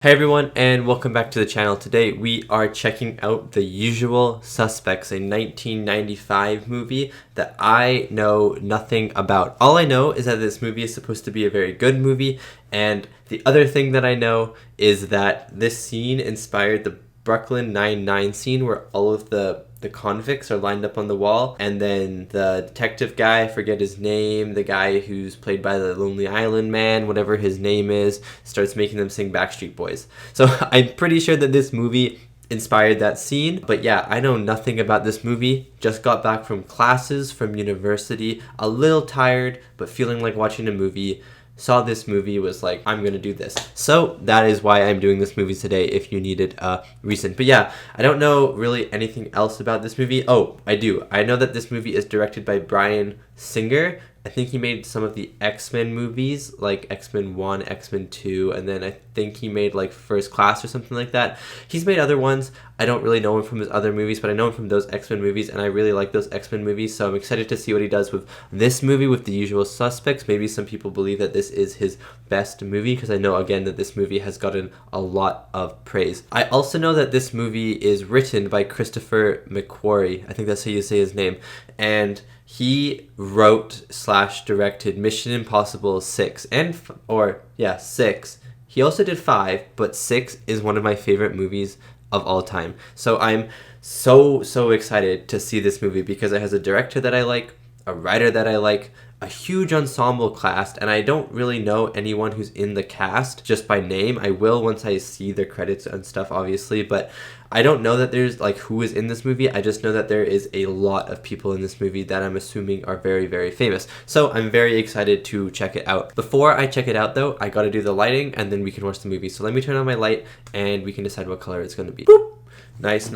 Hey everyone, and welcome back to the channel. Today we are checking out The Usual Suspects, a 1995 movie that I know nothing about. All I know is that this movie is supposed to be a very good movie, and the other thing that I know is that this scene inspired the Brooklyn Nine-Nine scene where all of the convicts are lined up on the wall, and then the detective guy, I forget his name, the guy who's played by the Lonely Island Man, whatever his name is, starts making them sing Backstreet Boys. So I'm pretty sure that this movie inspired that scene. But yeah, I know nothing about this movie. Just got back from classes from university, a little tired, but feeling like watching a movie. Saw this movie, was like, I'm gonna do this. So that is why I'm doing this movie today, if you needed a reason. But yeah, I don't know really anything else about this movie. Oh, I do. I know that this movie is directed by Bryan Singer. I think he made some of the X-Men movies, like X-Men 1, X-Men 2, and then I think he made like First Class or something like that. He's made other ones. I don't really know him from his other movies, but I know him from those X-Men movies, and I really like those X-Men movies, so I'm excited to see what he does with this movie, with The Usual Suspects. Maybe some people believe that this is his best movie, because I know, again, that this movie has gotten a lot of praise. I also know that this movie is written by Christopher McQuarrie. I think that's how you say his name. And he wrote / directed Mission Impossible 6 6. He also did 5, but 6 is one of my favorite movies of all time. So I'm so excited to see this movie because it has a director that I like, a writer that I like, a huge ensemble cast, and I don't really know anyone who's in the cast just by name. I will once I see the credits and stuff, obviously, but I don't know that there's like who is in this movie. I just know that there is a lot of people in this movie that I'm assuming are very famous. So I'm very excited to check it out. Before I check it out though, I gotta do the lighting and then we can watch the movie. So let me turn on my light and we can decide what color it's gonna be. Boop! Nice.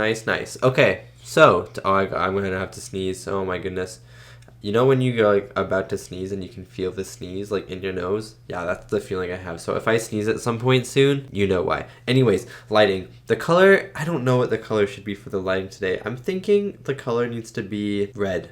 Okay, so, I'm gonna have to sneeze. Oh my goodness. You know when you go like about to sneeze and you can feel the sneeze like in your nose? Yeah, that's the feeling I have. So if I sneeze at some point soon, you know why. Anyways, lighting. The color, I don't know what the color should be for the lighting today. I'm thinking the color needs to be red.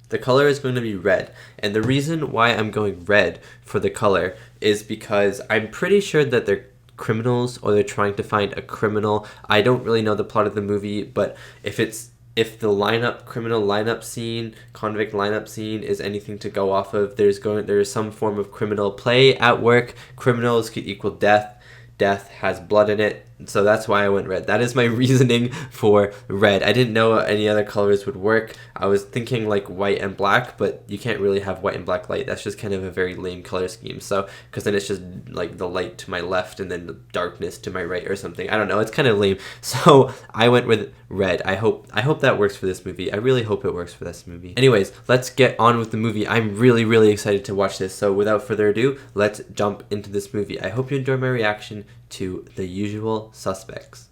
The color is going to be red. And the reason why I'm going red for the color is because I'm pretty sure that they're criminals or they're trying to find a criminal. I don't really know the plot of the movie, but if the criminal lineup scene, convict lineup scene is anything to go off of, there's some form of criminal play at work. Criminals could equal death. Death has blood in it. So that's why I went red. That is my reasoning for red. I didn't know any other colors would work. I was thinking like white and black, but you can't really have white and black light. That's just kind of a very lame color scheme. So, because then it's just like the light to my left and then the darkness to my right or something. I don't know. It's kind of lame. So I went with red. I hope that works for this movie. I really hope it works for this movie. Anyways, let's get on with the movie. I'm really excited to watch this. So without further ado, let's jump into this movie. I hope you enjoy my reaction to The Usual Suspects.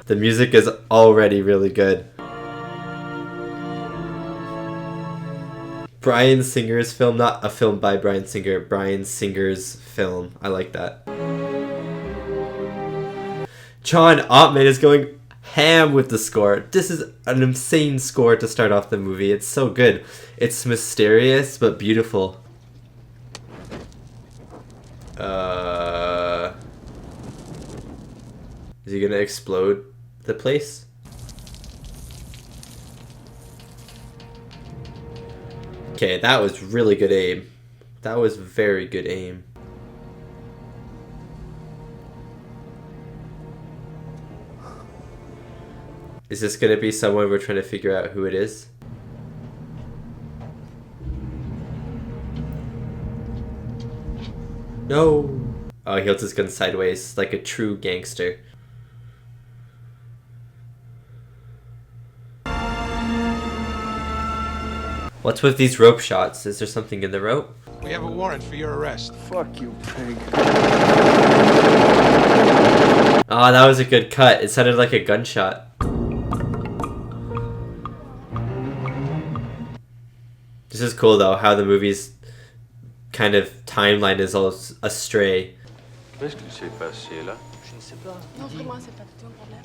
The music is already really good. Bryan Singer's film, not a film by Bryan Singer, Bryan Singer's film. I like that. John Ottman is going ham with the score. This is an insane score to start off the movie. It's so good. It's mysterious but beautiful. Is he gonna explode the place? Okay, that was really good aim. That was very good aim. Is this gonna be someone we're trying to figure out who it is? No! Oh, he holds his gun sideways like a true gangster. What's with these rope shots? Is there something in the rope? We have a warrant for your arrest. Fuck you, pig. Oh, that was a good cut. It sounded like a gunshot. This is cool though, how the movie's kind of timeline is all astray. Qu'est-ce que s'est passé là? Je ne sais pas. Non, vraiment, c'est pas du tout un problème.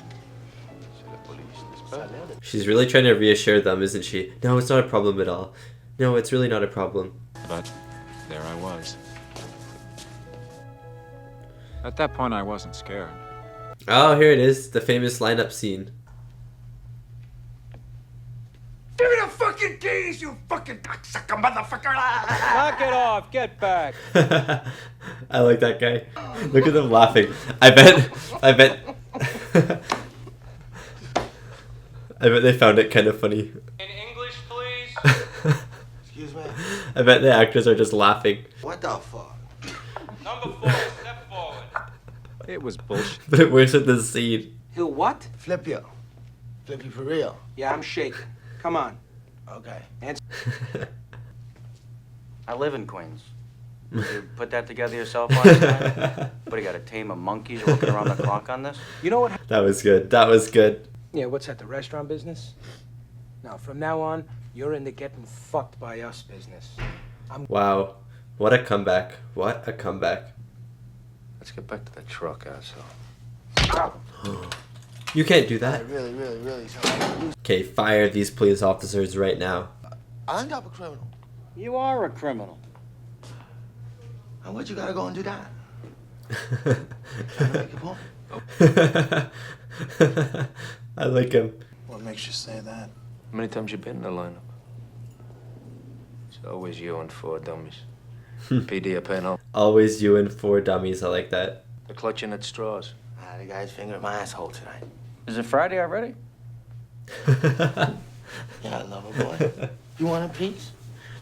C'est la police, n'est-ce pas? She's really trying to reassure them, isn't she? No, it's not a problem at all. No, it's really not a problem. But there I was. At that point, I wasn't scared. Oh, here it is, the famous lineup scene. Give me the fucking keys, you fucking cocksucker motherfucker! Knock it off. Get back. I like that guy. Look at them laughing. I bet they found it kind of funny. In English, please. Excuse me? I bet the actors are just laughing. What the fuck? Number 4, step forward. It was bullshit. But it works with the scene. He'll what? Flip you. Flip you for real. Yeah, I'm shaking. Come on. Okay. I live in Queens. You put that together yourself last night? What, you gotta tame a monkeys working around the clock on this? You know what? That was good. That was good. Yeah, what's that, the restaurant business? Now, from now on, you're in the getting fucked by us business. Wow. What a comeback. What a comeback. Let's get back to the truck, asshole. You can't do that. Really. Okay, fire these police officers right now. I'm not a criminal. You are a criminal. And what you gotta go and do that? Trying to make a point? I like him. What makes you say that? How many times you been in the lineup? It's always you and 4 dummies. PD a panel. Always you and 4 dummies. I like that. They're clutching at straws. The guy's fingering my asshole tonight. Is it Friday already? Yeah, I love a boy. You want a piece?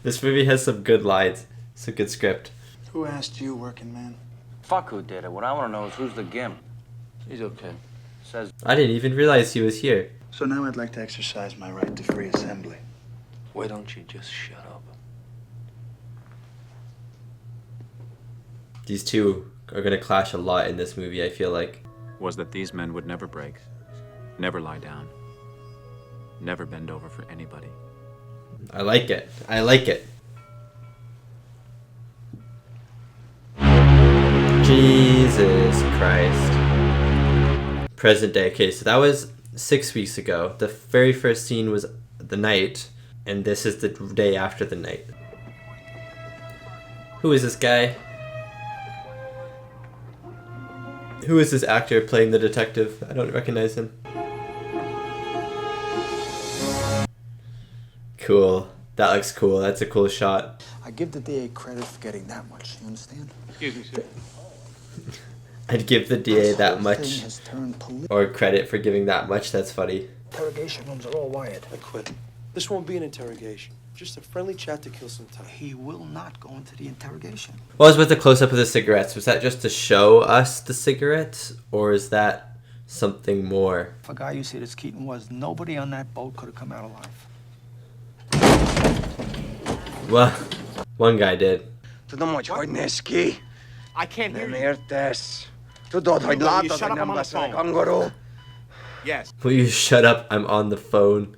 This movie has some good lines. It's a good script. Who asked you, working man? Fuck who did it. What I wanna know is who's the gimp. He's okay. Says I didn't even realize he was here. So now I'd like to exercise my right to free assembly. Why don't you just shut up? These two are gonna clash a lot in this movie, I feel like. Was that these men would never break, never lie down, never bend over for anybody. I like it. I like it. Jesus Christ. Present day. Okay, so that was 6 weeks ago. The very first scene was the night, and this is the day after the night. Who is this guy? Who is this actor playing the detective? I don't recognize him. Cool. That looks cool. That's a cool shot. I give the DA credit for getting that much, you understand? Excuse me, sir. I'd give the DA that This much, thing has turned or credit for giving that much. That's funny. Interrogation rooms are all wired. I quit. This won't be an interrogation. Just a friendly chat to kill some time. He will not go into the interrogation. What was with the close-up of the cigarettes? Was that just to show us the cigarettes, or is that something more? If a guy you see this Keaton was, nobody on that boat could have come out alive. Well, one guy did. To the much ski. I can't hear you. Mertes. To do Shut up, I'm on the phone. Kangaroo. Yes. Will you shut up? I'm on the phone.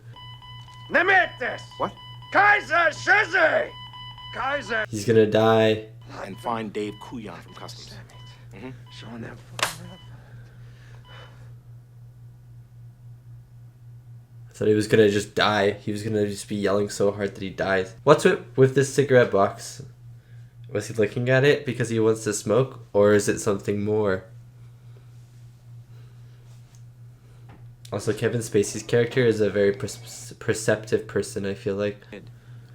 Nemertes. What? Kaiser Suzy. Kaiser. He's gonna die. And find Dave Kuyan from Customs. Showing that. I thought he was gonna just die. He was gonna just be yelling so hard that he dies. What's with this cigarette box? Was he looking at it because he wants to smoke, or is it something more? Also, Kevin Spacey's character is a very perceptive person, I feel like.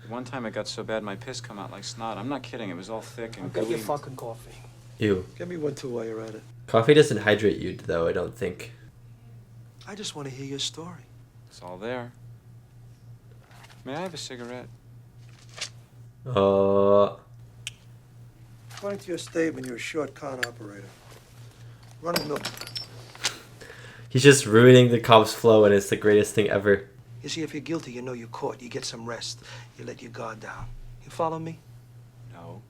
One time it got so bad my piss come out like snot. I'm not kidding. It was all thick and Get your gooey. fucking coffee. Ew. Get me one too while you're at it. Coffee doesn't hydrate you, though, I don't think. I just want to hear your story. It's all there. May I have a cigarette? According to your statement, you're a short con operator. Running milk. He's just ruining the cop's flow, and it's the greatest thing ever. You see, if you're guilty, you know you're caught. You get some rest. You let your guard down. You follow me? No.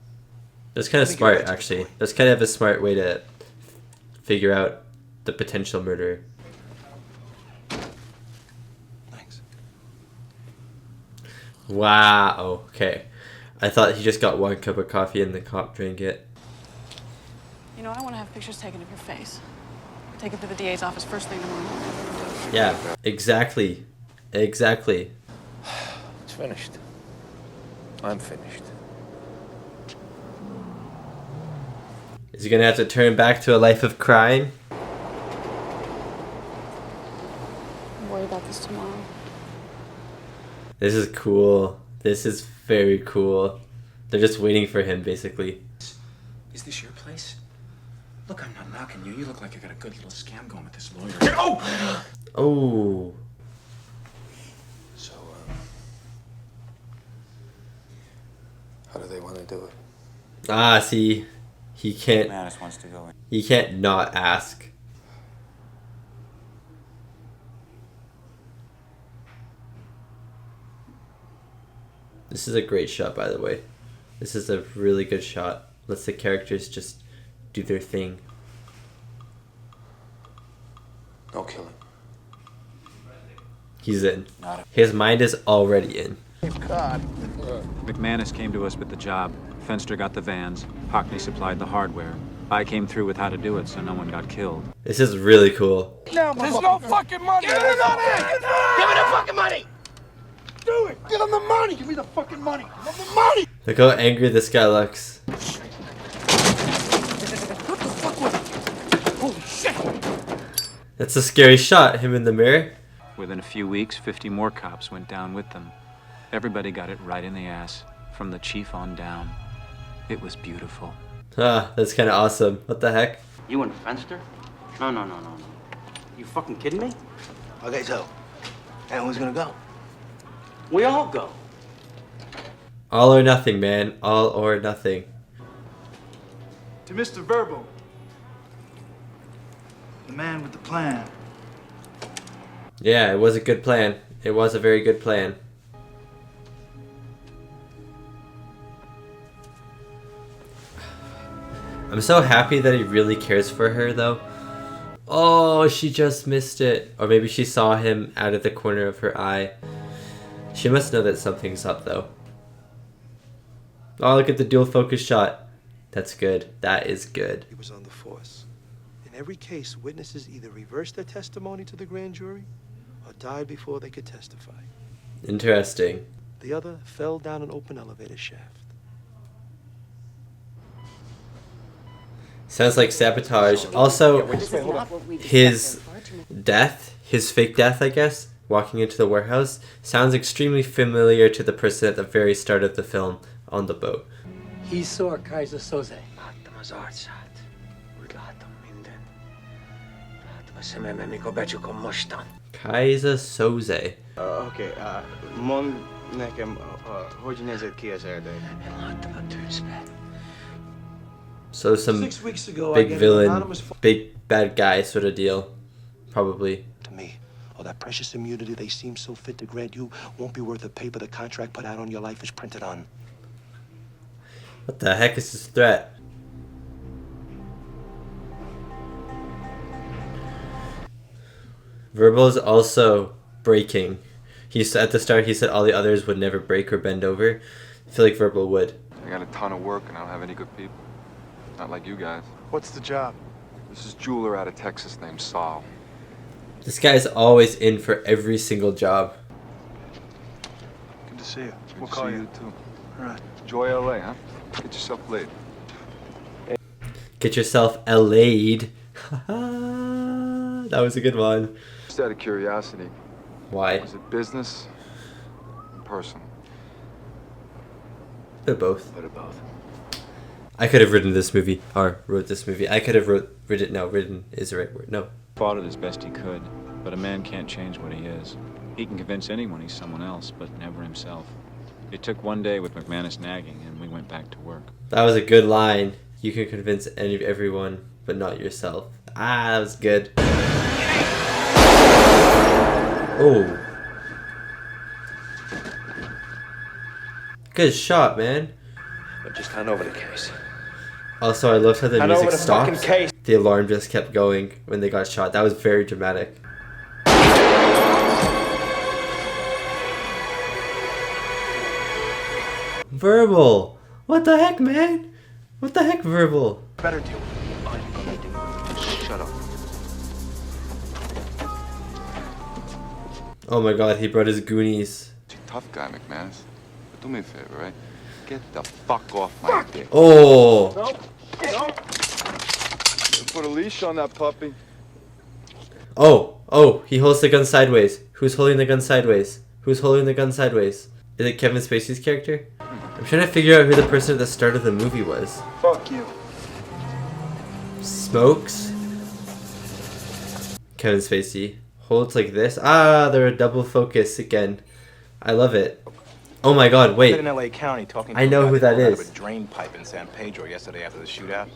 That's kind of Let me get smart, right to the actually. point. That's kind of a smart way to figure out the potential murderer. Thanks. Wow. Okay. I thought he just got one cup of coffee and the cop drank it. You know, I want to have pictures taken of your face. Take it to the DA's office first thing tomorrow morning. Yeah, exactly. Exactly. It's finished. I'm finished. Is he gonna have to turn back to a life of crime? I'll worry about this tomorrow. This is cool. This is very cool. They're just waiting for him, basically. Is this your place? Look, I'm not knocking you. You look like you got a good little scam going with this lawyer. Oh! Oh. So, how do they want to do it? Ah, see, he can't. McManus wants to go in. He can't not ask. This is a great shot, by the way. This is a really good shot. Lets the characters just do their thing. No killing. He's in. His mind is already in. McManus came to us with the job. Fenster got the vans. Hockney supplied the hardware. I came through with how to do it so no one got killed. This is really cool. There's no fucking money! Give me the money! Give me the fucking money! Do it! Give him the money! Give me the fucking money! Give him the money! Look how angry this guy looks. What the fuck was it? Holy shit! That's a scary shot, him in the mirror. Within a few weeks, 50 more cops went down with them. Everybody got it right in the ass, from the chief on down. It was beautiful. Ah, that's kind of awesome. What the heck? You and Fenster? No. You fucking kidding me? Okay, so, and who's gonna go? We all go. All or nothing, man. All or nothing. To Mr. Verbal, the man with the plan. Yeah, it was a good plan. It was a very good plan. I'm so happy that he really cares for her, though. Oh, she just missed it. Or maybe she saw him out of the corner of her eye. She must know that something's up, though. Oh, look at the dual focus shot. That's good. That is good. He was on the force. In every case, witnesses either reversed their testimony to the grand jury or died before they could testify. Interesting. The other fell down an open elevator shaft. Sounds like sabotage. Also, his death, his fake death, I guess, walking into the warehouse, sounds extremely familiar to the person at the very start of the film on the boat. He saw Kaiser Soze. Kaiser Soze. Okay, mond nekem, hogy nézett ki az erdő? So some 6 weeks ago, I big get an villain, anonymous big bad guy sort of deal. Probably. to me. Oh, that precious immunity they seem so fit to grant you won't be worth the paper the contract put out on your life is printed on. What the heck is this threat? Verbal is also breaking. At the start he said all the others would never break or bend over. I feel like Verbal would. I got a ton of work and I don't have any good people. Not like you guys. What's the job? This is jeweler out of Texas named Saul. This guy's always in for every single job. Good to see you. Good We'll to call see you. you too. All right. Enjoy LA, huh? Get yourself laid. Get yourself LA'd. That was a good one. Just out of curiosity. Why? Was it business or personal? They're both. Bit of both. I could have written this movie, or wrote this movie. I could have written is the right word. No. Fought it as best he could, but a man can't change what he is. He can convince anyone he's someone else, but never himself. It took one day with McManus nagging, and we went back to work. That was a good line. You can convince everyone, but not yourself. Ah, that was good. Oh. Good shot, man. But just hand over the case. Also, I loved how the Hand music over the fucking stopped. case. The alarm just kept going when they got shot. That was very dramatic. Verbal! What the heck, man? What the heck, Verbal? Better deal. Shut up. Oh my god, he brought his Goonies. He's a tough guy, McManus. But do me a favor, right? Get the fuck off my dick. Oh. Put a leash on that puppy. Oh, he holds the gun sideways. Who's holding the gun sideways? Who's holding the gun sideways? Is it Kevin Spacey's character? I'm trying to figure out who the person at the start of the movie was. Fuck you. Smokes? Kevin Spacey. Holds like this. Ah, they're a double focus again. I love it. Oh my god, wait. In LA County talking to I know who that out of is. a drain pipe in San Pedro yesterday after the shootout.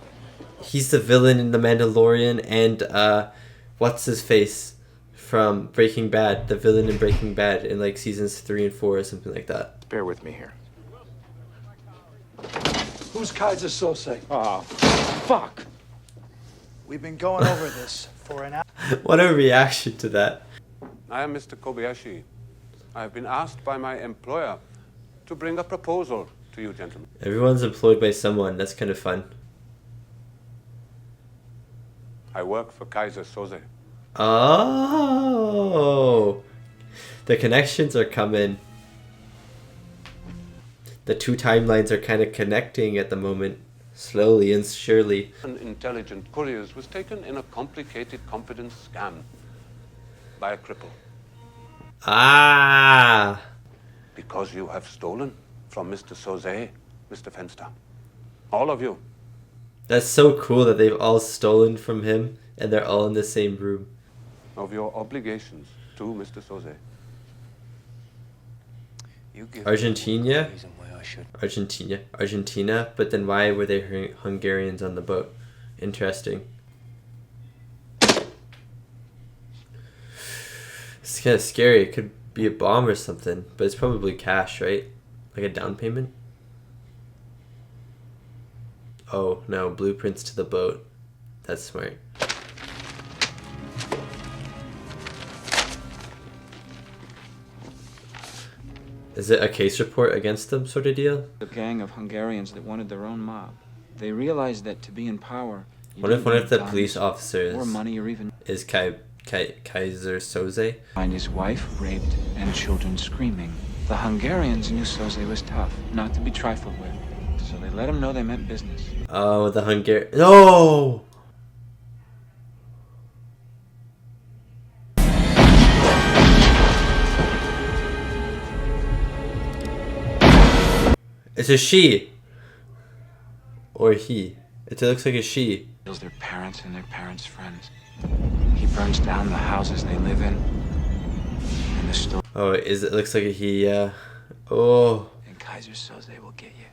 He's the villain in The Mandalorian and what's his face from Breaking Bad, the villain in Breaking Bad in like seasons 3 and 4 or something like that. Bear with me here. Who's Kaiser Sose? Oh, fuck. We've been going over this for an hour. What a reaction to that. I am Mr. Kobayashi. I have been asked by my employer to bring a proposal to you, gentlemen. Everyone's employed by someone. That's kind of fun. I work for Kaiser Soze. Oh, the connections are coming. The two timelines are kind of connecting at the moment, slowly and surely. An intelligent couriers was taken in a complicated confidence scam by a cripple. Ah! Because you have stolen from Mr. Soze, Mr. Fenster. All of you. That's so cool that they've all stolen from him and they're all in the same room. Of your obligations to Mr. Soze. Argentina? Argentina, but then why were they Hungarians on the boat? Interesting. It's kind of scary. It could be a bomb or something, but it's probably cash, right? Like a down payment? Oh, no, blueprints to the boat. That's smart. Is it a case report against them sort of deal? A gang of Hungarians that wanted their own mob. They realized that to be in power... What if one of the police officers or money or even is Kaiser Soze? Find his wife raped and children screaming. The Hungarians knew Soze was tough, not to be trifled with. So they let him know they meant business. Oh, the Hungarian... No! It's a she. Or he. It looks like a she. Kills their parents and their parents' friends. He burns down the houses they live in. And the store. Oh, it looks like a he, yeah. Oh. And Kaiser Soze will get you.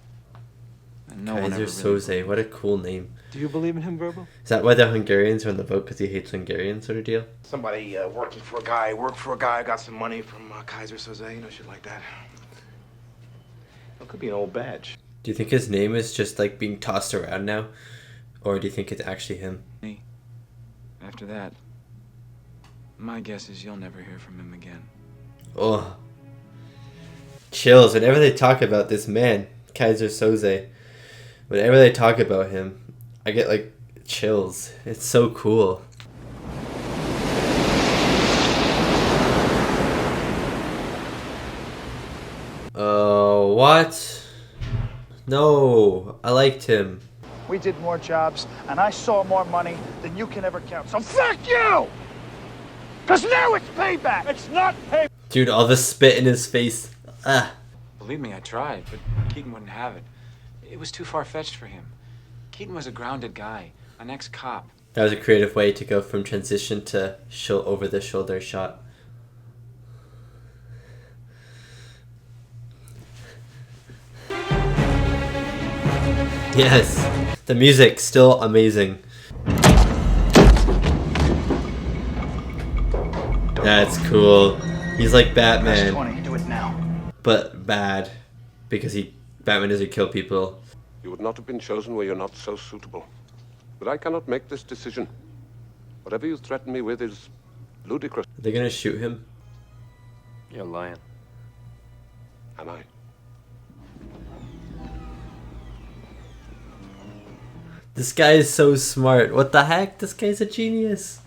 And no Kaiser Soze, what a cool name. Do you believe in him, Verbal? Is that why the Hungarians are on the boat? Because he hates Hungarians sort of deal? Somebody worked for a guy, got some money from Kaiser Soze, you know, shit like that. It could be an old badge. Do you think his name is just like being tossed around now? Or do you think it's actually him? After that, my guess is you'll never hear from him again. Oh. Chills whenever they talk about this man, Kaiser Soze. Whenever they talk about him, I get like chills. It's so cool. Oh, what? No, I liked him. We did more jobs, and I saw more money than you can ever count. So fuck you! Because now it's payback. It's not payback. Dude, all the spit in his face. Ah. Believe me, I tried, but Keaton wouldn't have it. It was too far-fetched for him. Keaton was a grounded guy, an ex-cop. That was a creative way to go from transition to over-the-shoulder shot. Yes, the music still amazing. That's cool. He's like Batman, 20, do it now. but bad because Batman doesn't kill people. You would not have been chosen where you're not so suitable. But I cannot make this decision. Whatever you threaten me with is ludicrous. Are they gonna shoot him? You're lying. Am I? This guy is so smart. What the heck? This guy's a genius.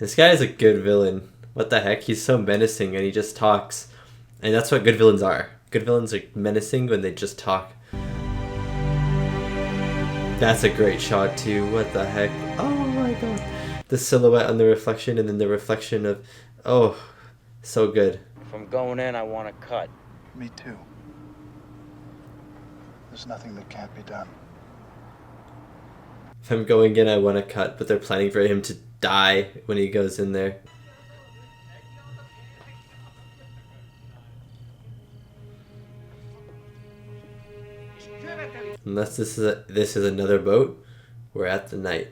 This guy is a good villain. What the heck? He's so menacing and he just talks. And that's what good villains are. Good villains are menacing when they just talk. That's a great shot too. What the heck? Oh my god. The silhouette on the reflection and then the reflection of... Oh, so good. If I'm going in, I want to cut. Me too. There's nothing that can't be done. If I'm going in, I want to cut, but they're planning for him to die when he goes in there. Unless this is another boat, we're at the night.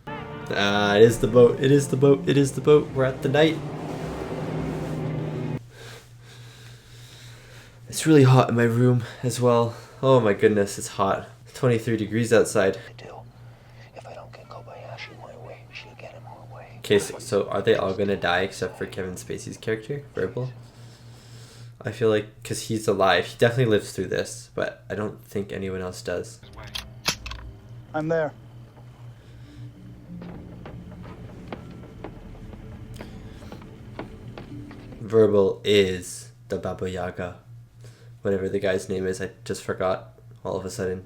Ah, it is the boat. It is the boat. It is the boat. We're at the night. It's really hot in my room as well. Oh my goodness, it's hot. 23 degrees outside. Okay, so are they all gonna die except for Kevin Spacey's character, Verbal? I feel like, because he's alive, he definitely lives through this, but I don't think anyone else does. I'm there. Verbal is the Baba Yaga. Whatever the guy's name is, I just forgot all of a sudden.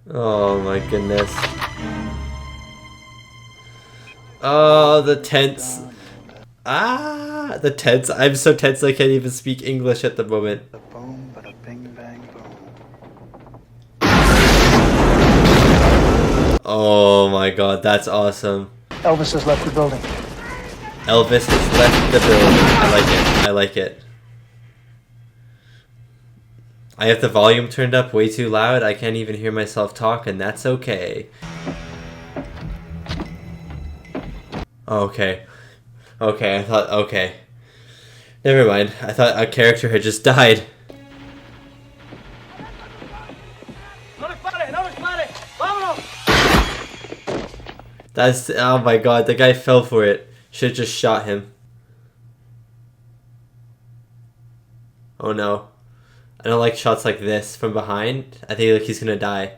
Oh my goodness. Oh, the tents. Ah, the tents. I'm so tense I can't even speak English at the moment. Boom, bada bing, bang, boom. Oh my god, that's awesome. Elvis has left the building. Elvis has left the building. I like it. I like it. I have the volume turned up way too loud. I can't even hear myself talk, and that's okay. Okay. Okay, I thought, okay. Never mind. I thought a character had just died. That's, oh my god, the guy fell for it. Should've just shot him. Oh no. I don't like shots like this from behind. I think like he's gonna die.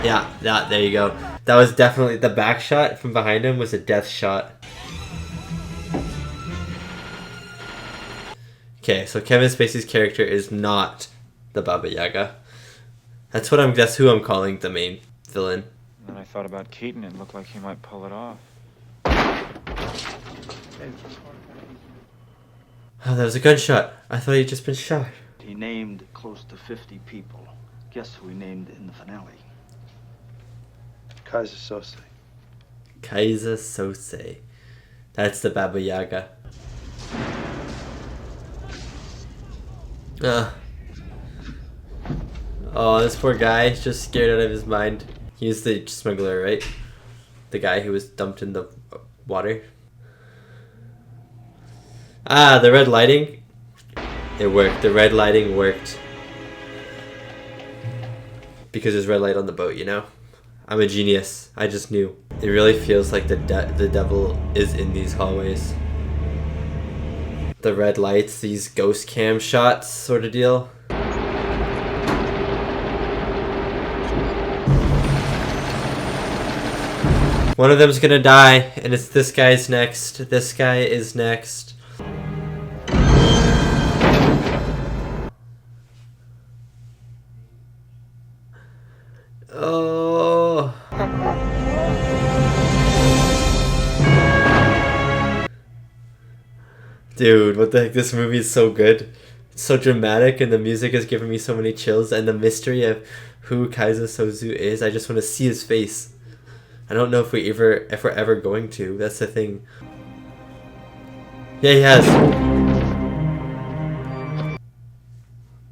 Yeah, there you go. That was definitely, the back shot from behind him was a death shot. Okay, so Kevin Spacey's character is not the Baba Yaga. That's who I'm calling the main villain. And then I thought about Keaton. It looked like he might pull it off. Oh, that was a gunshot. I thought he'd just been shot. He named close to 50 people. Guess who he named in the finale? Kaiser Sose. Kaiser Sose. That's the Baba Yaga. Oh, this poor guy is just scared out of his mind. He's the smuggler, right? The guy who was dumped in the water. Ah, the red lighting. It worked. The red lighting worked. Because there's red light on the boat, you know? I'm a genius. I just knew. It really feels like the devil is in these hallways. The red lights, these ghost cam shots sort of deal. One of them's gonna die, and it's this guy's next. This guy is next. Oh. Dude, what the heck? This movie is so good. It's so dramatic, and the music has given me so many chills, and the mystery of who Kaiser Soze is. I just want to see his face. I don't know if we're ever going to. That's the thing. Yeah, he has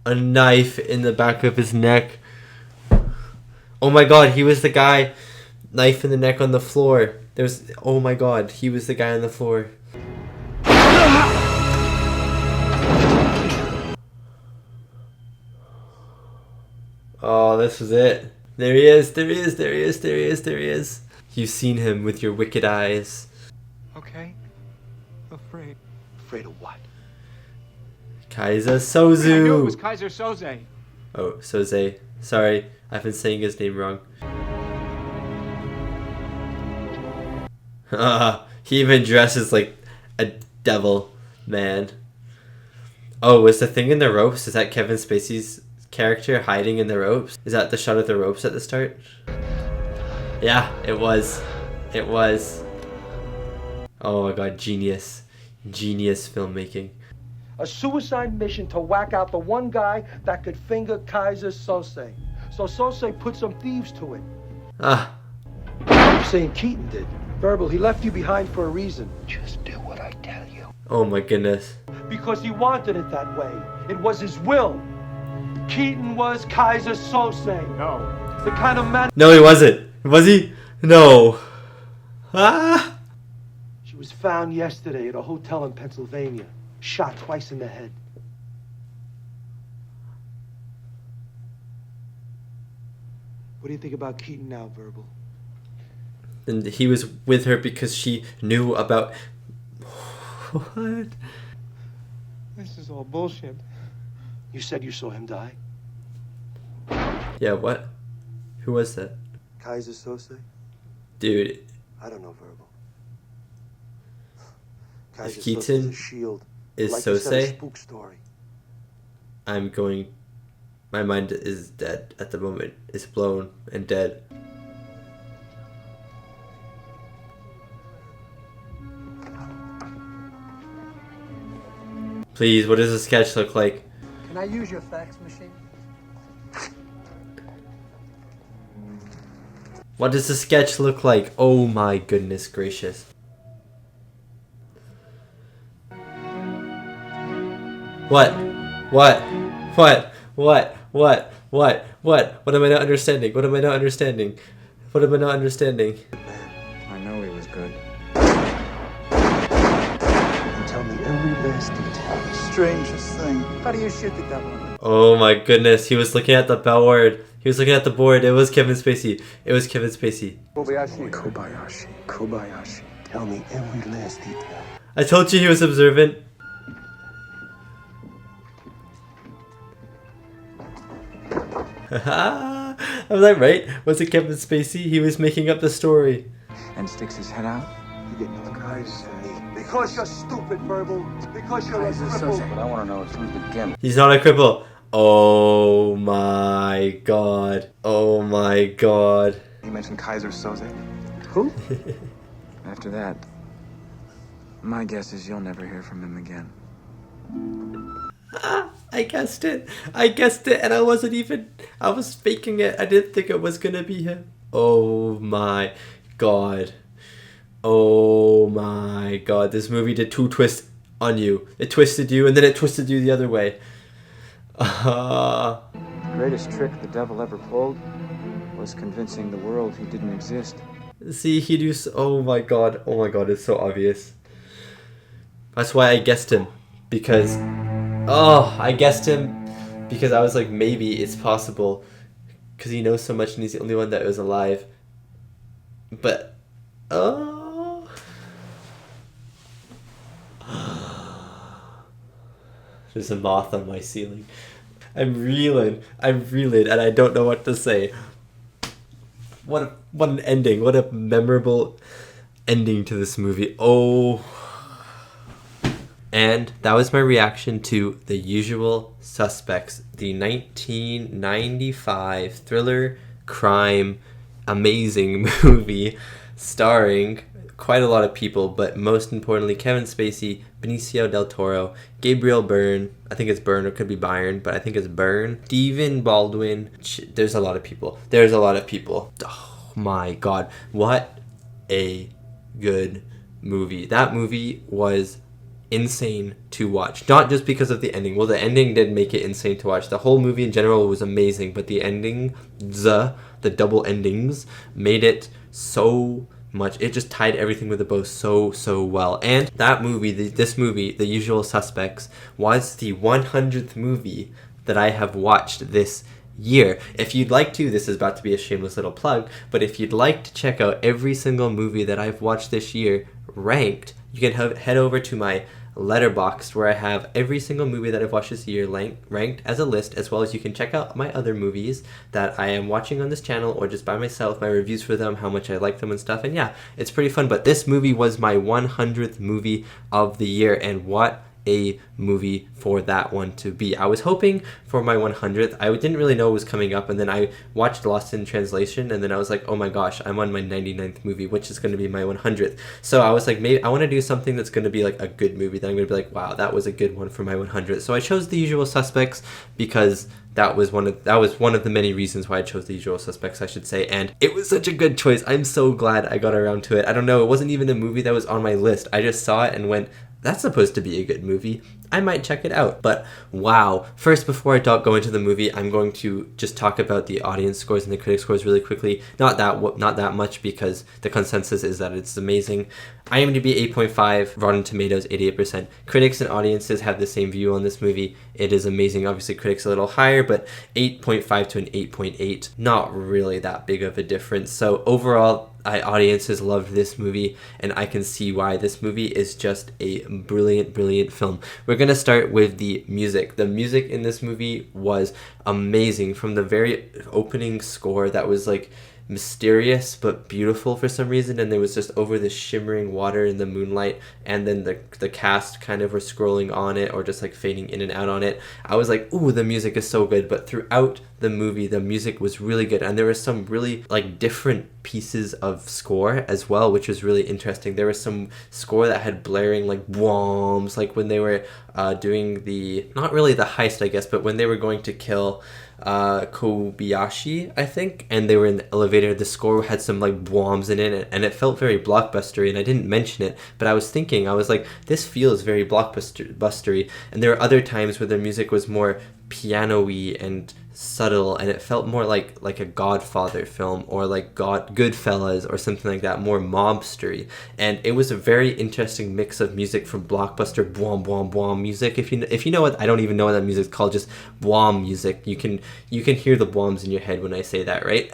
a knife in the back of his neck. Oh my god, he was the guy. Knife in the neck on the floor. Oh my god, he was the guy on the floor. Oh, this was it. There he is, there he is, there he is, there he is, there he is. You've seen him with your wicked eyes. Okay. Afraid. Afraid of what? Kaiser Soze. I knew it was Kaiser Soze. Oh, Soze. Sorry, I've been saying his name wrong. He even dresses like a devil, man. Oh, was the thing in the ropes? Is that Kevin Spacey's character hiding in the ropes? Is that the shot of the ropes at the start? Yeah, it was. It was. Oh my god, genius. Genius filmmaking. A suicide mission to whack out the one guy that could finger Kaiser Sose. So Sose put some thieves to it. Ah. You're saying Keaton did. Verbal, he left you behind for a reason. Just do what I tell you. Oh my goodness. Because he wanted it that way. It was his will. Keaton was Kaiser Sose. No. The kind of man... No, he wasn't. Was he? No. Ah. She was found yesterday at a hotel in Pennsylvania. Shot twice in the head. What do you think about Keaton now, Verbal? And he was with her because she knew about... What? This is all bullshit. You said you saw him die? Yeah, what? Who was that? Kaiser Sose? Dude. I don't know, Verbal. If Keaton is like Sose, spook story. I'm going... My mind is dead at the moment. It's blown and dead. Please, what does the sketch look like? Can I use your fax machine? What does the sketch look like? Oh my goodness gracious. What? What? What? What? What? What? What? What am I not understanding? What am I not understanding? What am I not understanding? I know he was good. Tell me every last detail. Strangest thing. How do you shoot the devil? Oh my goodness, he was looking at the bellboard. He was looking at the board. It was Kevin Spacey. It was Kevin Spacey. Kobayashi. Kobayashi. Kobayashi. Tell me every last detail. I told you he was observant. Was I right? Was it Kevin Spacey? He was making up the story. And sticks his head out? You get no guys from me. Because you're stupid, Verbal. Because you're a cripple. But I want to know who's the gimp. He's not a cripple. Oh my god. Oh my god. You mentioned Kaiser Soze. Who? After that, my guess is you'll never hear from him again. I guessed it. I guessed it, and I wasn't even... I was faking it. I didn't think it was gonna be him. Oh my god. Oh my god. This movie did two twists on you. It twisted you, and then it twisted you the other way. The greatest trick the devil ever pulled was convincing the world he didn't exist. See, he do... Oh my god. Oh my god, it's so obvious. That's why I guessed him. Because... Oh, I guessed him because I was like, maybe it's possible. Because he knows so much and he's the only one that was alive. But... Oh... There's a moth on my ceiling. I'm reeling, and I don't know what to say. What an ending. What a memorable ending to this movie. Oh... And that was my reaction to The Usual Suspects, the 1995 thriller crime amazing movie starring quite a lot of people, but most importantly Kevin Spacey, Benicio del Toro, Gabriel Byrne, I think it's Byrne or it could be Byrne, but I think it's Byrne, Stephen Baldwin. There's a lot of people. There's a lot of people. Oh my god, what a good movie. That movie was insane to watch, not just because of the ending. Well, the ending did make it insane to watch. The whole movie in general was amazing, but the ending, the double endings, made it so much. It just tied everything with a bow so well. And that movie, this movie, The Usual Suspects, was the 100th movie that I have watched this year. If you'd like to, this is about to be a shameless little plug, but if you'd like to check out every single movie that I've watched this year ranked, you can head over to my LETTERBOXD, where I have every single movie that I've watched this year ranked as a list, as well as you can check out my other movies that I am watching on this channel or just by myself, my reviews for them, how much I like them and stuff. And yeah, it's pretty fun. But this movie was my 100th movie of the year, and what a movie for that one to be. I was hoping for my 100th. I didn't really know it was coming up, and then I watched Lost in Translation, and then I was like, oh my gosh, I'm on my 99th movie, which is going to be my 100th. So I was like, maybe I want to do something that's going to be like a good movie that I'm going to be like, wow, that was a good one for my 100th. So I chose The Usual Suspects because that was one of the many reasons why I chose The Usual Suspects, I should say, and it was such a good choice. I'm so glad I got around to it. I don't know, it wasn't even a movie that was on my list. I just saw it and went, that's supposed to be a good movie. I might check it out. But wow. First, before I go into the movie, I'm going to just talk about the audience scores and the critic scores really quickly. Not that much, because the consensus is that it's amazing. IMDb 8.5, Rotten Tomatoes 88%. Critics and audiences have the same view on this movie. It is amazing. Obviously, critics a little higher, but 8.5 to an 8.8. Not really that big of a difference. So overall, audiences loved this movie, and I can see why. This movie is just a brilliant, brilliant film. We're going to start with the music. The music in this movie was amazing. From the very opening score that was like mysterious but beautiful for some reason, and there was just over the shimmering water in the moonlight, and then the cast kind of were scrolling on it or just like fading in and out on it. I was like, ooh, the music is so good. But throughout the movie, the music was really good, and there were some really like different pieces of score as well, which was really interesting. There was some score that had blaring like bombs, like when they were doing the, not really the heist I guess, but when they were going to kill Kobayashi, I think, and they were in the elevator, the score had some like bombs in it, and it felt very blockbustery, and I didn't mention it, but I was thinking, I was like, this feels very blockbustery, and there were other times where the music was more piano-y and subtle, and it felt more like a Godfather film, or like Goodfellas or something like that, more mobstery. And it was a very interesting mix of music from blockbuster boom boom boom music. If you know what, I don't even know what that music's called, just boom music. You can hear the bombs in your head when I say that, right?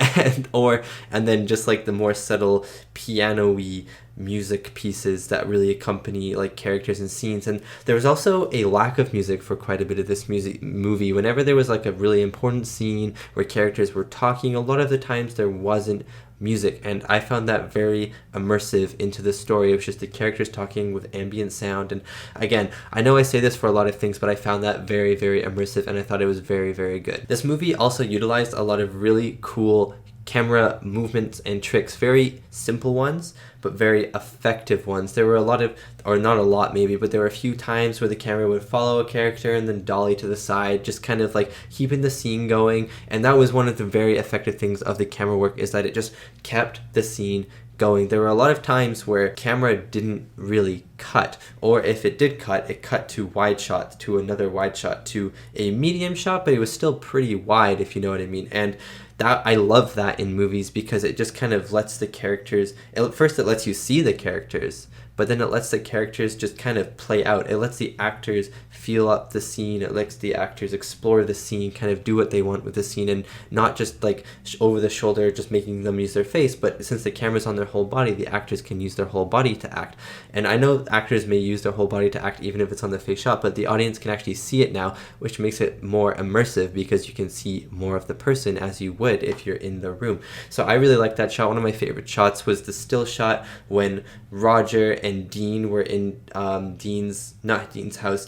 and then just like the more subtle piano-y music pieces that really accompany like characters and scenes. And there was also a lack of music for quite a bit of this movie. Whenever there was like a really important scene where characters were talking, a lot of the times there wasn't music, and I found that very immersive into the story. It was just the characters talking with ambient sound, and again, I know I say this for a lot of things, but I found that very, very immersive, and I thought it was very, very good. This movie also utilized a lot of really cool camera movements and tricks, very simple ones, but very effective ones. There were a lot of, or not a lot maybe, but there were a few times where the camera would follow a character and then dolly to the side, just kind of like keeping the scene going. And that was one of the very effective things of the camera work, is that it just kept the scene going. There were a lot of times where camera didn't really cut, or if it did cut, it cut to wide shot, to another wide shot, to a medium shot, but it was still pretty wide, if you know what I mean. And that, I love that in movies, because it just kind of lets the characters, first it lets you see the characters, but then it lets the characters just kind of play out. It lets the actors feel up the scene. It lets the actors explore the scene, kind of do what they want with the scene, and not just like over the shoulder, just making them use their face. But since the camera's on their whole body, the actors can use their whole body to act. And I know actors may use their whole body to act even if it's on the face shot, but the audience can actually see it now, which makes it more immersive, because you can see more of the person as you would if you're in the room. So I really like that shot. One of my favorite shots was the still shot when Roger and Dean were in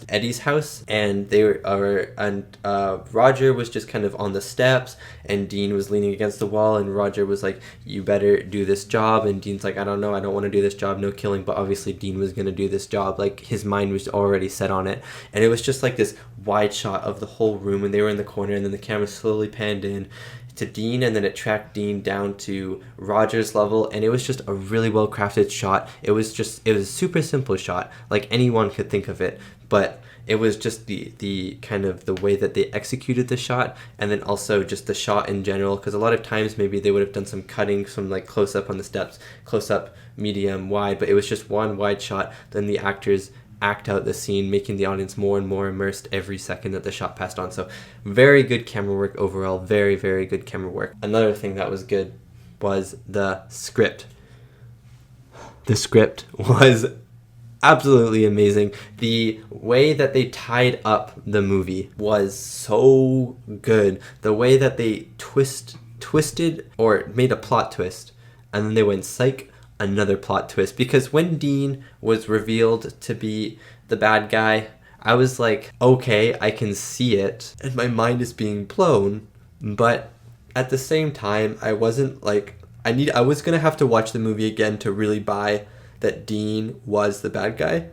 Eddie's house, and they were Roger was just kind of on the steps, and Dean was leaning against the wall, and Roger was like, you better do this job, and Dean's like, I don't know, I don't want to do this job, no killing. But obviously Dean was going to do this job, like his mind was already set on it. And it was just like this wide shot of the whole room, and they were in the corner, and then the camera slowly panned in to Dean, and then it tracked Dean down to Roger's level, and it was just a really well crafted shot. It was a super simple shot, like anyone could think of it, but it was just the kind of the way that they executed the shot, and then also just the shot in general, because a lot of times maybe they would have done some cutting, some like close up on the steps, close up, medium, wide, but it was just one wide shot. Then the actors act out the scene, making the audience more and more immersed every second that the shot passed on. So very good camera work overall, very, very good camera work. Another thing that was good was the script. The script was absolutely amazing. The way that they tied up the movie was so good. The way that they twisted or made a plot twist, and then they went psych, another plot twist. Because when Dean was revealed to be the bad guy, I was like, okay, I can see it, and my mind is being blown. But at the same time, I wasn't like, I was gonna have to watch the movie again to really buy that Dean was the bad guy.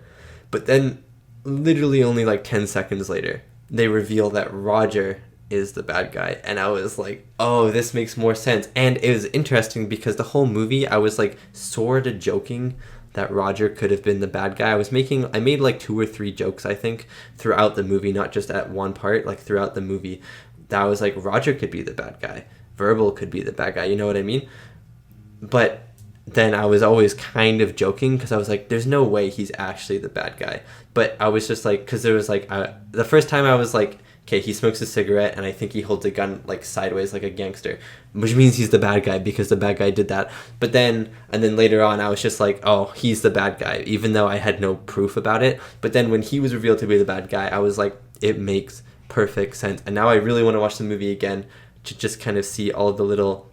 But then literally only like 10 seconds later, they reveal that Roger is the bad guy, and I was like, oh, this makes more sense. And it was interesting because the whole movie I was like sort of joking that Roger could have been the bad guy. I made like 2 or 3 jokes, I think, throughout the movie, not just at one part, like throughout the movie, that was like, Roger could be the bad guy, Verbal could be the bad guy, you know what I mean? But then I was always kind of joking because I was like, there's no way he's actually the bad guy. But I was just like, because there was like, the first time I was like, okay, he smokes a cigarette and I think he holds a gun like sideways like a gangster, which means he's the bad guy because the bad guy did that. But then, and then later on, I was just like, oh, he's the bad guy, even though I had no proof about it. But then when he was revealed to be the bad guy, I was like, it makes perfect sense. And now I really want to watch the movie again to just kind of see all the little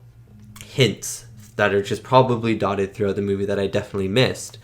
hints that are just probably dotted throughout the movie that I definitely missed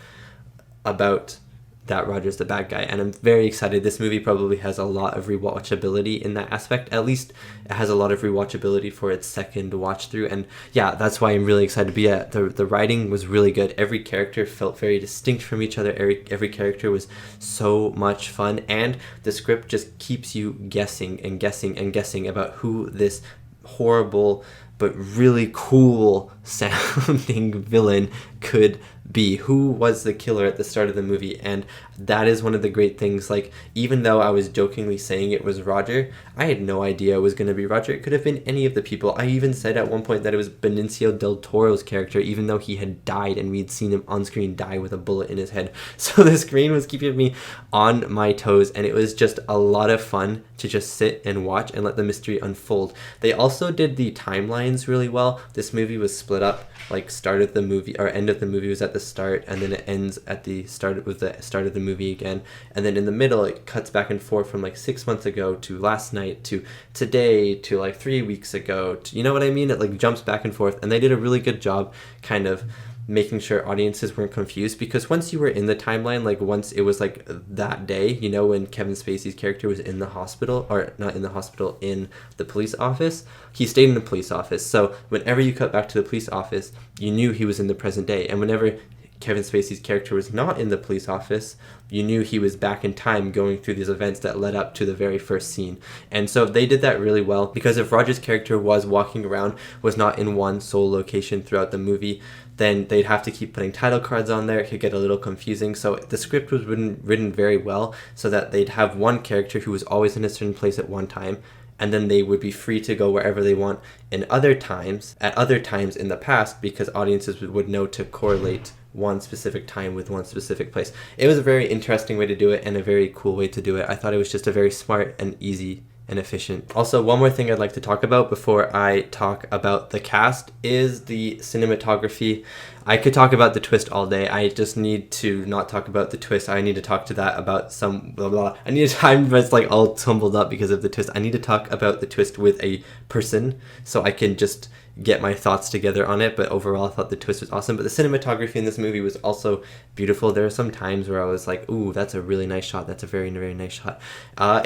about that Roger's the bad guy. And I'm very excited. This movie probably has a lot of rewatchability in that aspect. At least it has a lot of rewatchability for its second watch through. And yeah, that's why I'm really excited. But yeah, the writing was really good. Every character felt very distinct from each other. Every character was so much fun. And the script just keeps you guessing and guessing and guessing about who this horrible but really cool sounding villain could be. Who was the killer at the start of the movie? And that is one of the great things. Like, even though I was jokingly saying it was Roger, I had no idea it was going to be Roger. It could have been any of the people. I even said at one point that it was Benicio del Toro's character, even though he had died and we'd seen him on screen die with a bullet in his head. So the screen was keeping me on my toes, and it was just a lot of fun to just sit and watch and let the mystery unfold. They also did the timelines really well. This movie was split up, like start of the movie or end of the movie was at the start, and then it ends at the start with the start of the movie again, and then in the middle it cuts back and forth from like 6 months ago to last night to today to like 3 weeks ago to, you know what I mean? It like jumps back and forth, and they did a really good job kind of making sure audiences weren't confused, because once you were in the timeline, like once it was like that day, you know, when Kevin Spacey's character was in the hospital, or not in the hospital, in the police office, he stayed in the police office. So whenever you cut back to the police office, you knew he was in the present day. And whenever Kevin Spacey's character was not in the police office, you knew he was back in time going through these events that led up to the very first scene. And so they did that really well, because if Roger's character was walking around, was not in one sole location throughout the movie, then they'd have to keep putting title cards on there. It could get a little confusing. So the script was written very well so that they'd have one character who was always in a certain place at one time, and then they would be free to go wherever they want at other times in the past, because audiences would know to correlate one specific time with one specific place. It was a very interesting way to do it and a very cool way to do it. I thought it was just a very smart and easy and efficient. Also, one more thing I'd like to talk about before I talk about the cast is the cinematography. I could talk about the twist all day. I just need to not talk about the twist. I need to talk to that about some blah blah. I need a time that's like all tumbled up because of the twist. I need to talk about the twist with a person so I can just get my thoughts together on it. But overall, I thought the twist was awesome. But the cinematography in this movie was also beautiful. There are some times where I was like, ooh, that's a really nice shot. That's a very, very nice shot.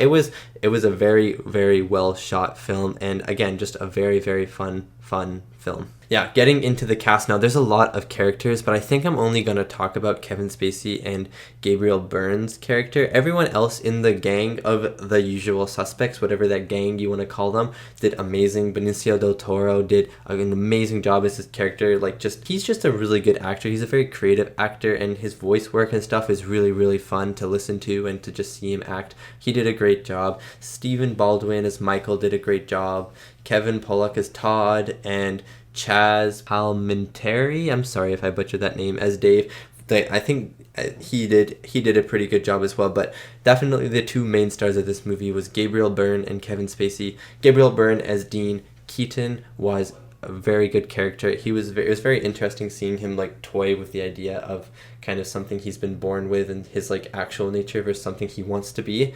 It was a very, very well shot film. And again, just a very, very fun film. Yeah, getting into the cast now, there's a lot of characters, but I think I'm only going to talk about Kevin Spacey and Gabriel Byrne's character. Everyone else in the gang of the usual suspects, whatever that gang you want to call them, did amazing. Benicio del Toro did an amazing job as his character. He's just a really good actor. He's a very creative actor, and his voice work and stuff is really, really fun to listen to and to just see him act. He did a great job. Stephen Baldwin as Michael did a great job. Kevin Pollak as Todd, and Chazz Palminteri, I'm sorry if I butchered that name, as Dave. I think he did a pretty good job as well, but definitely the two main stars of this movie was Gabriel Byrne and Kevin Spacey. Gabriel Byrne as Dean Keaton was a very good character. It was very interesting seeing him like toy with the idea of kind of something he's been born with and his like actual nature versus something he wants to be,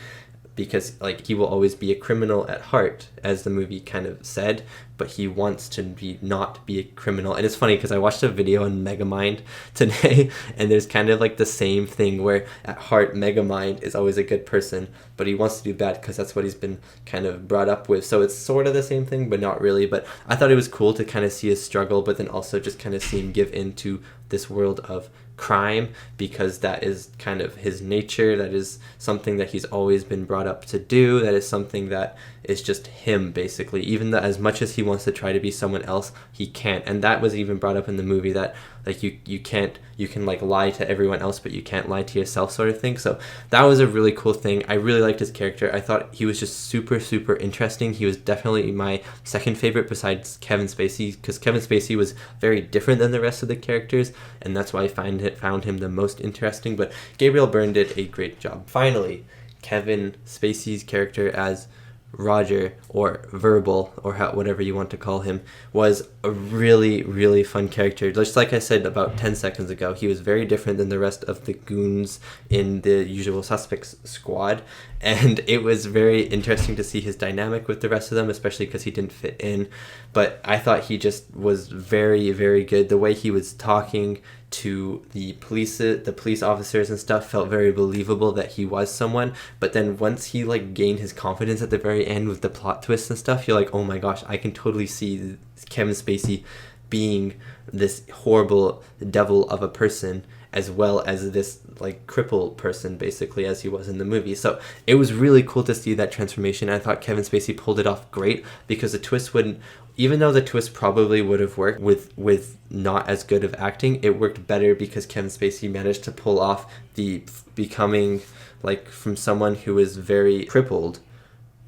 because like he will always be a criminal at heart, as the movie kind of said, but he wants to not be a criminal. And it's funny because I watched a video on Megamind today, and there's kind of like the same thing where at heart Megamind is always a good person, but he wants to do bad because that's what he's been kind of brought up with. So it's sort of the same thing, but not really. But I thought it was cool to kind of see his struggle, but then also just kind of see him give into this world of crime, because that is kind of his nature. That is something that he's always been brought up to do. That is something that is just him, basically. Even though as much as he wants to try to be someone else, he can't. And that was even brought up in the movie, that like you can like lie to everyone else, but you can't lie to yourself, sort of thing. So that was a really cool thing. I really liked his character. I thought he was just super interesting. He was definitely my second favorite besides Kevin Spacey, because Kevin Spacey was very different than the rest of the characters, and that's why I found him the most interesting. But Gabriel Byrne did a great job. Finally, Kevin Spacey's character as Roger, or Verbal, or whatever you want to call him, was a really fun character. Just like I said about 10 seconds ago, he was very different than the rest of the goons in the Usual Suspects squad, and it was very interesting to see his dynamic with the rest of them, especially because he didn't fit in. But I thought he just was very good. The way he was talking to the police officers and stuff felt very believable that he was someone. But then once he like gained his confidence at the very end with the plot twists and stuff, you're like, oh my gosh, I can totally see Kevin Spacey being this horrible devil of a person, as well as this like crippled person, basically, as he was in the movie. So it was really cool to see that transformation. I thought Kevin Spacey pulled it off great, because the twist wouldn't, even though the twist probably would have worked with not as good of acting, it worked better because Kevin Spacey managed to pull off the becoming like from someone who is very crippled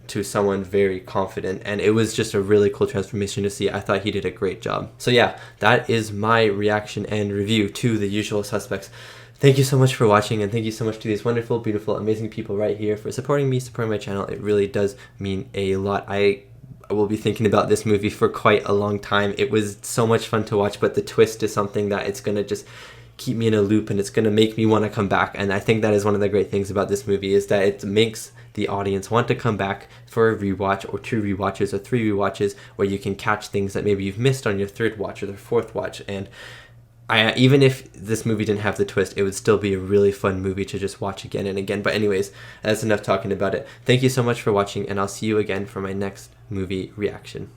to someone very confident, and it was just a really cool transformation to see. I thought he did a great job. So yeah, that is my reaction and review to The Usual Suspects. Thank you so much for watching, and thank you so much to these wonderful, beautiful, amazing people right here for supporting me, supporting my channel. It really does mean a lot. I will be thinking about this movie for quite a long time. It was so much fun to watch, but the twist is something that it's going to just keep me in a loop, and it's going to make me want to come back. And I think that is one of the great things about this movie, is that it makes the audience want to come back for a rewatch, or 2 rewatches, or 3 rewatches, where you can catch things that maybe you've missed on your 3rd watch or the 4th watch. And even if this movie didn't have the twist, it would still be a really fun movie to just watch again and again. But anyways, that's enough talking about it. Thank you so much for watching, and I'll see you again for my next movie reaction.